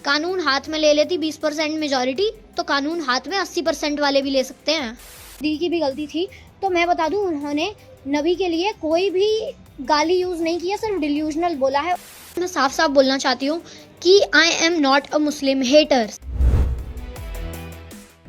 कानून हाथ में ले लेती 20% मेजॉरिटी, तो कानून हाथ में 80% वाले भी ले सकते हैं। दी की भी गलती थी, तो मैं बता दूं, उन्होंने नबी के लिए कोई भी गाली यूज नहीं किया, सिर्फ डिल्यूजनल बोला है। मैं साफ साफ बोलना चाहती हूँ कि I am not a Muslim hater.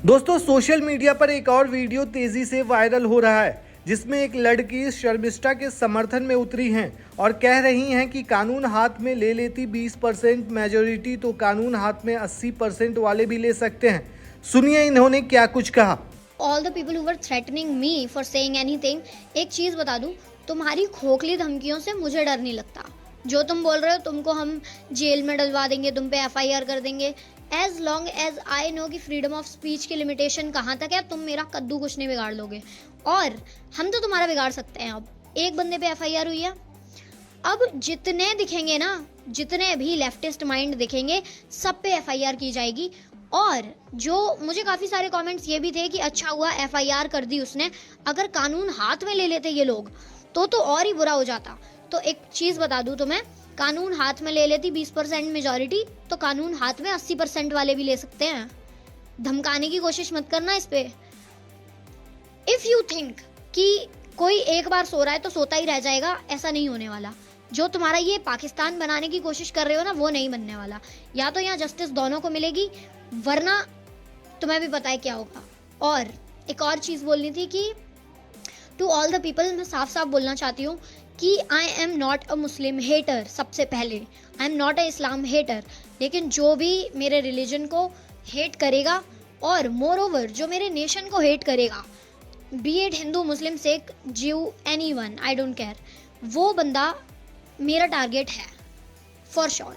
दोस्तों, सोशल मीडिया पर एक और वीडियो तेजी से वायरल हो रहा है, जिसमें एक लड़की शर्मिष्ठा के समर्थन में उतरी हैं और कह रही हैं कि कानून हाथ में ले लेती 20% मेजॉरिटी, तो कानून हाथ में 80% वाले भी ले सकते हैं। सुनिए इन्होंने क्या कुछ कहा। All the people who were threatening me for saying anything, एक चीज़ बता दूं, तुम्हारी खोखली धमकियों से मुझे डर नहीं लगता। जो तुम बोल रहे हो, तुमको हम जेल में डलवा देंगे, तुम पे FIR कर देंगे, as long as I know कि फ्रीडम ऑफ स्पीच की लिमिटेशन कहाँ तक है, तुम मेरा कद्दू कुछ नहीं बिगाड़ लोगे। और हम तो तुम्हारा बिगाड़ सकते हैं। अब एक बंदे पे FIR हुई है, अब जितने दिखेंगे ना, जितने भी लेफ्टिस्ट माइंड दिखेंगे, सब पे FIR की जाएगी। और जो मुझे काफ़ी सारे कमेंट्स ये भी थे कि अच्छा हुआ FIR कर दी उसने, अगर कानून हाथ में ले लेते ये लोग तो और ही बुरा हो जाता। तो एक चीज़ बता दूं तुम्हें, कानून हाथ में ले लेती 20% मेजॉरिटी, तो कानून हाथ में 80% वाले भी ले सकते हैं। धमकाने की कोशिश मत करना इस पे। इफ़ यू थिंक कि कोई एक बार सो रहा है तो सोता ही रह जाएगा, ऐसा नहीं होने वाला। जो तुम्हारा ये पाकिस्तान बनाने की कोशिश कर रहे हो ना, वो नहीं बनने वाला। या तो यहाँ जस्टिस दोनों को मिलेगी, वरना तुम्हें भी पता है क्या होगा। और एक और चीज़ बोलनी थी कि टू ऑल द पीपल, मैं साफ साफ बोलना चाहती हूँ कि I am not a Muslim hater. सबसे पहले I am not a Islam hater, लेकिन जो भी मेरे रिलीजन को हेट करेगा और मोर ओवर जो मेरे नेशन को हेट करेगा, बी इट हिंदू, मुस्लिम, सिख, ज्यू, एनीवन, आई डोंट केयर, वो बंदा मेरा टारगेट है फॉर श्योर।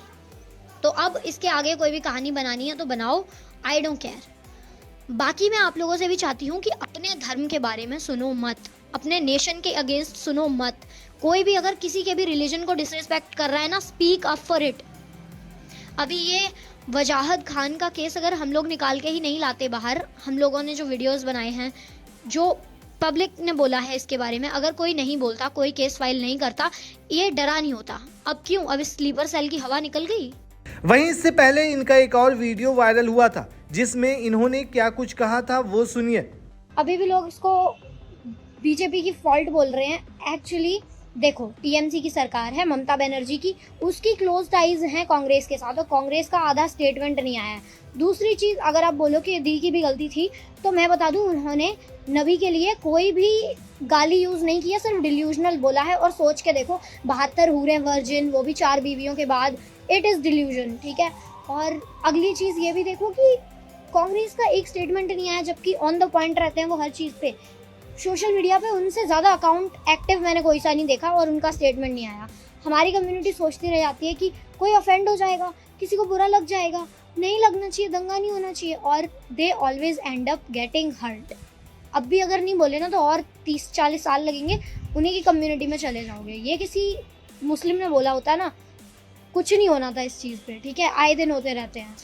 तो अब इसके आगे कोई भी कहानी बनानी है तो बनाओ, आई डोंट केयर। बाकी मैं आप लोगों से भी चाहती हूँ कि अपने धर्म के बारे में सुनो मत, अपने नेशन के अगेंस्ट सुनो मत। कोई भी अगर किसी के भी रिलीजन को डिसरिस्पेक्ट कर रहा है ना, स्पीक अप फॉर इट। अभी ये वजाहत खान का केस अगर हम लोग निकाल के ही नहीं लाते बाहर, हम लोगों ने जो वीडियोस बनाए हैं, जो पब्लिक ने बोला है इसके बारे में, अगर कोई नहीं बोलता, कोई केस फाइल नहीं करता, ये डरा नहीं होता। अब क्यों? अब इस स्लीपर सेल की हवा निकल गई। वहीं इससे पहले इनका एक और वीडियो वायरल हुआ था, जिसमें इन्होंने क्या कुछ कहा था, वो सुनिए। अभी भी लोग इसको बीजेपी की फॉल्ट बोल रहे हैं। एक्चुअली देखो, टीएमसी की सरकार है, ममता बनर्जी की, उसकी क्लोज टाइज हैं कांग्रेस के साथ, और कांग्रेस का आधा स्टेटमेंट नहीं आया है। दूसरी चीज़, अगर आप बोलो कि दी की भी गलती थी, तो मैं बता दूं, उन्होंने नबी के लिए कोई भी गाली यूज़ नहीं किया, सिर्फ डिल्यूजनल बोला है। और सोच के देखो, 72 हूरे वर्जिन, वो भी 4 बीवियों के बाद, इट इज़ डिल्यूजन, ठीक है। और अगली चीज़ ये भी देखो कि कांग्रेस का एक स्टेटमेंट नहीं आया, जबकि ऑन द पॉइंट रहते हैं वो हर चीज़ पे। सोशल मीडिया पे उनसे ज़्यादा अकाउंट एक्टिव मैंने कोई सा नहीं देखा, और उनका स्टेटमेंट नहीं आया। हमारी कम्युनिटी सोचती रह जाती है कि कोई ऑफेंड हो जाएगा, किसी को बुरा लग जाएगा, नहीं लगना चाहिए, दंगा नहीं होना चाहिए, और they always end up getting hurt. अब भी अगर नहीं बोले ना, तो और 30-40 साल लगेंगे, उन्हीं की कम्युनिटी में चले जाओगे। ये किसी मुस्लिम ने बोला होता ना, कुछ नहीं होना था इस चीज़ पे, ठीक है। आए दिन होते रहते हैं।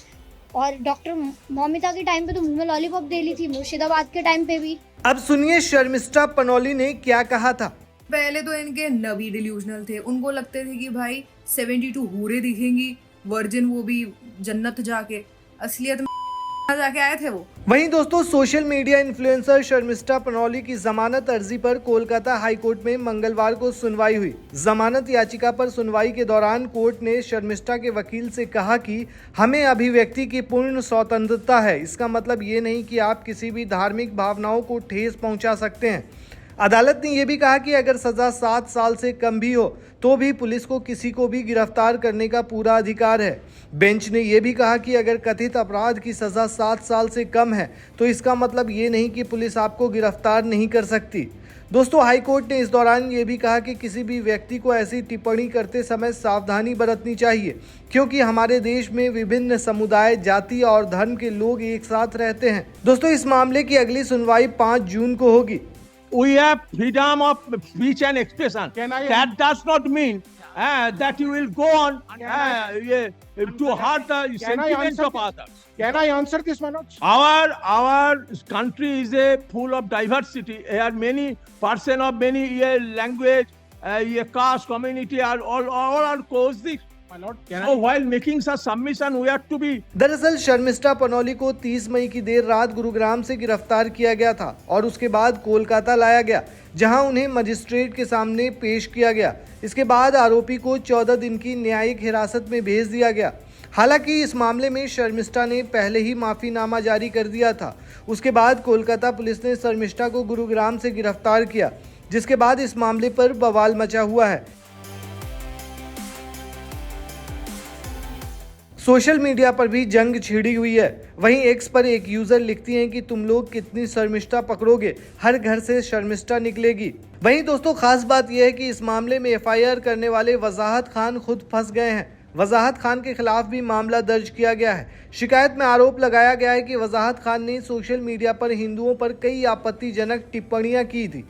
और डॉक्टर मौमिता के टाइम पे तो मुंह में लॉलीपॉप दे ली थी, मुर्शिदाबाद के टाइम पे भी। अब सुनिए शर्मिष्ठा पनोली ने क्या कहा था। पहले तो इनके नबी डिल्यूजनल थे, उनको लगते थे कि भाई 72 हूरे दिखेंगी वर्जिन, वो भी जन्नत जाके, असलियत में जाके आए थे वो। वहीं दोस्तों, social media influencer Sharmishtha Panoli की जमानत अर्जी पर कोलकाता हाई कोर्ट में मंगलवार को सुनवाई हुई। जमानत याचिका पर सुनवाई के दौरान कोर्ट ने शर्मिष्ठा के वकील से कहा कि हमें अभिव्यक्ति की पूर्ण स्वतंत्रता है, इसका मतलब ये नहीं कि आप किसी भी धार्मिक भावनाओं को ठेस पहुंचा सकते हैं। अदालत ने यह भी कहा कि अगर सजा 7 साल से कम भी हो तो भी पुलिस को किसी को भी गिरफ्तार करने का पूरा अधिकार है। बेंच ने यह भी कहा कि अगर कथित अपराध की सजा 7 साल से कम है तो इसका मतलब ये नहीं कि पुलिस आपको गिरफ्तार नहीं कर सकती। दोस्तों, हाई कोर्ट ने इस दौरान ये भी कहा कि किसी भी व्यक्ति को ऐसी टिप्पणी करते समय सावधानी बरतनी चाहिए, क्योंकि हमारे देश में विभिन्न समुदाय, जाति और धर्म के लोग एक साथ रहते हैं। दोस्तों, इस मामले की अगली सुनवाई 5 जून को होगी। We have freedom of speech and expression. That does not mean that you will go on to hurt the sentiments of others. Can I answer this, Manoj? Our country is full of diversity. There are many person of many language, caste, community are all are coexist. So while making such submission, we have to be दरअसल शर्मिष्ठा पनौली को 30 मई की देर रात गुरुग्राम से गिरफ्तार किया गया था और उसके बाद कोलकाता लाया गया, जहां उन्हें मजिस्ट्रेट के सामने पेश किया गया। इसके बाद आरोपी को 14 दिन की न्यायिक हिरासत में भेज दिया गया। हालांकि इस मामले में शर्मिष्ठा ने पहले ही माफीनामा जारी कर दिया था। उसके बाद कोलकाता पुलिस ने शर्मिष्ठा को गुरुग्राम से गिरफ्तार किया, जिसके बाद इस मामले पर बवाल मचा हुआ है। सोशल मीडिया पर भी जंग छिड़ी हुई है। वहीं एक्स पर एक यूजर लिखती हैं कि तुम लोग कितनी शर्मिष्ठा पकड़ोगे, हर घर से शर्मिष्ठा निकलेगी। वहीं दोस्तों खास बात यह है कि इस मामले में एफआईआर करने वाले वजाहत खान खुद फंस गए हैं। वजाहत खान के खिलाफ भी मामला दर्ज किया गया है। शिकायत में आरोप लगाया गया है कि वजाहत खान ने सोशल मीडिया पर हिंदुओं पर कई आपत्तिजनक टिप्पणियां की थी।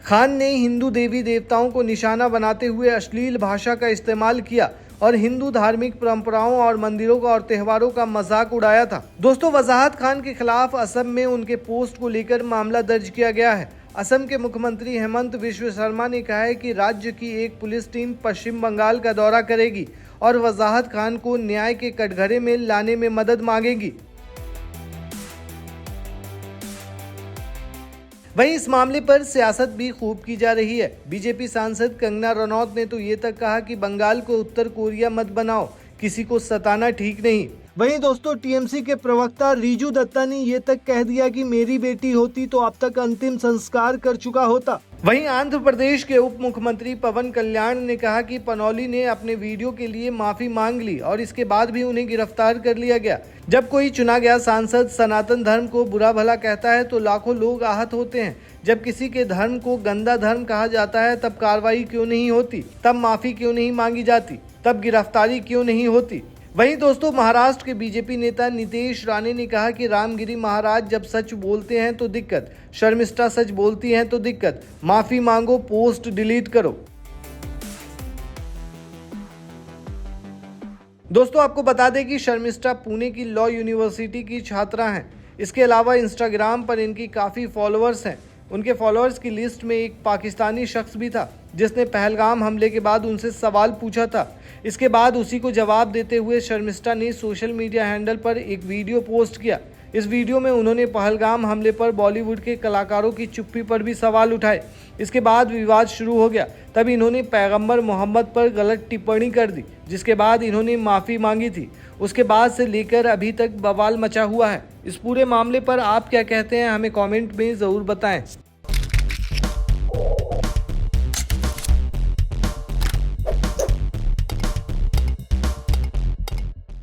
खान ने हिंदू देवी देवताओं को निशाना बनाते हुए अश्लील भाषा का इस्तेमाल किया और हिंदू धार्मिक परंपराओं और मंदिरों का और त्योहारों का मजाक उड़ाया था। दोस्तों वजाहत खान के खिलाफ असम में उनके पोस्ट को लेकर मामला दर्ज किया गया है। असम के मुख्यमंत्री हेमंत बिश्व शर्मा ने कहा है कि राज्य की एक पुलिस टीम पश्चिम बंगाल का दौरा करेगी और वजाहत खान को न्याय के कटघरे में लाने में मदद मांगेगी। वहीं इस मामले पर सियासत भी खूब की जा रही है। बीजेपी सांसद कंगना रनौत ने तो ये तक कहा कि बंगाल को उत्तर कोरिया मत बनाओ, किसी को सताना ठीक नहीं। वहीं दोस्तों टीएमसी के प्रवक्ता रिजू दत्ता ने ये तक कह दिया कि मेरी बेटी होती तो अब तक अंतिम संस्कार कर चुका होता। वहीं आंध्र प्रदेश के उप मुख्यमंत्री पवन कल्याण ने कहा कि पनौली ने अपने वीडियो के लिए माफी मांग ली और इसके बाद भी उन्हें गिरफ्तार कर लिया गया। जब कोई चुना गया सांसद सनातन धर्म को बुरा भला कहता है तो लाखों लोग आहत होते हैं। जब किसी के धर्म को गंदा धर्म कहा जाता है तब कार्रवाई क्यों नहीं होती, तब माफी क्यों नहीं मांगी जाती, तब गिरफ्तारी क्यों नहीं होती। वहीं दोस्तों महाराष्ट्र के बीजेपी नेता नितेश राणे ने कहा कि रामगिरी महाराज जब सच बोलते हैं तो दिक्कत, शर्मिष्ठा सच बोलती हैं तो दिक्कत, माफी मांगो, पोस्ट डिलीट करो। दोस्तों आपको बता दें कि शर्मिष्ठा पुणे की लॉ यूनिवर्सिटी की छात्रा हैं। इसके अलावा इंस्टाग्राम पर इनकी काफ़ी फॉलोअर्स हैं। उनके फॉलोअर्स की लिस्ट में एक पाकिस्तानी शख्स भी था जिसने पहलगाम हमले के बाद उनसे सवाल पूछा था। इसके बाद उसी को जवाब देते हुए शर्मिष्ठा ने सोशल मीडिया हैंडल पर एक वीडियो पोस्ट किया। इस वीडियो में उन्होंने पहलगाम हमले पर बॉलीवुड के कलाकारों की चुप्पी पर भी सवाल उठाए। इसके बाद विवाद शुरू हो गया। तब इन्होंने पैगंबर मोहम्मद पर गलत टिप्पणी कर दी, जिसके बाद इन्होंने माफ़ी मांगी थी। उसके बाद से लेकर अभी तक बवाल मचा हुआ है। इस पूरे मामले पर आप क्या कहते हैं, हमें कमेंट में ज़रूर बताएं।